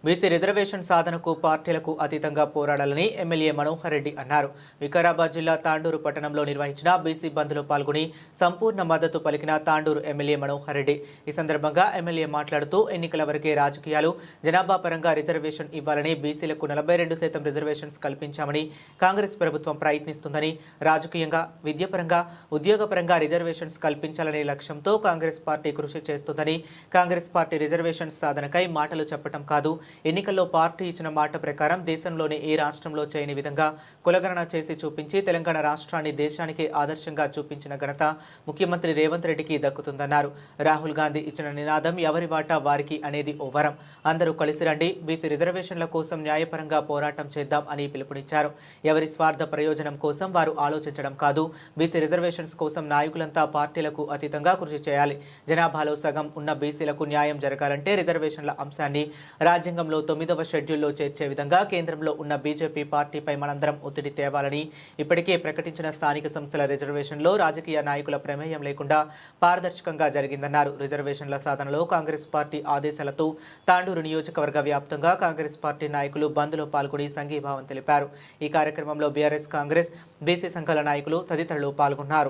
BC reservation సాధనకు పార్టీలకు అతీతంగా పోరాడాలని ఎమ్మెల్యే మనోహర్ రెడ్డి అన్నారు. వికారాబాద్ జిల్లా తాండూరు పట్టణంలో నిర్వహించిన బీసీ బంద్లో పాల్గొని సంపూర్ణ మద్దతు పలికిన తాండూరు ఎమ్మెల్యే మనోహర్ రెడ్డి ఈ సందర్భంగా ఎమ్మెల్యే మాట్లాడుతూ ఎన్నికల వరకే రాజకీయాలు, జనాభా పరంగా రిజర్వేషన్ ఇవ్వాలని, బీసీలకు 42% రిజర్వేషన్స్ కల్పించామని కాంగ్రెస్ ప్రభుత్వం ప్రయత్నిస్తుందని, రాజకీయంగా, విద్యాపరంగా, ఉద్యోగపరంగా రిజర్వేషన్స్ కల్పించాలనే లక్ష్యంతో కాంగ్రెస్ పార్టీ కృషి చేస్తుందని, కాంగ్రెస్ పార్టీ రిజర్వేషన్స్ సాధనకై మాటలు చెప్పడం కాదు, ఎన్నికల్లో పార్టీ ఇచ్చిన మాట ప్రకారం దేశంలోని ఏ రాష్ట్రంలో చేయని విధంగా కులగణన చేసి చూపించి తెలంగాణ రాష్ట్రాన్ని దేశానికి ఆదర్శంగా చూపించిన ఘనత ముఖ్యమంత్రి రేవంత్ రెడ్డికి దక్కుతుందన్నారు. రాహుల్ గాంధీ ఇచ్చిన నినాదం ఎవరి వాటా వారికి అనేది ఓ వరం. అందరూ కలిసి రండి, బీసీ రిజర్వేషన్ల కోసం న్యాయపరంగా పోరాటం చేద్దాం అని పిలుపునిచ్చారు. ఎవరి స్వార్థ ప్రయోజనం కోసం వారు ఆలోచించడం కాదు, బీసీ రిజర్వేషన్స్ కోసం నాయకులంతా పార్టీలకు అతీతంగా కృషి చేయాలి. జనాభాలో సగం ఉన్న బీసీలకు న్యాయం జరగాలంటే రిజర్వేషన్ల అంశాన్ని రాజ్యాంగంలో 9వ షెడ్యూల్లో చేర్చే విధంగా కేంద్రంలో ఉన్న బీజేపీ పార్టీపై మనందరం ఒత్తిడి తేవాలని, ఇప్పటికే ప్రకటించిన స్థానిక సంస్థల రిజర్వేషన్లో రాజకీయ నాయకుల ప్రమేయం లేకుండా పారదర్శకంగా జరిగిందన్నారు. రిజర్వేషన్ల సాధనలో కాంగ్రెస్ పార్టీ ఆదేశాలతో తాండూరు నియోజకవర్గ వ్యాప్తంగా కాంగ్రెస్ పార్టీ నాయకులు బంద్లో పాల్గొని సంఘీభావం తెలిపారు. ఈ కార్యక్రమంలో బీఆర్ఎస్, కాంగ్రెస్, బీసీ సంఘాల నాయకులు తదితరులు పాల్గొన్నారు.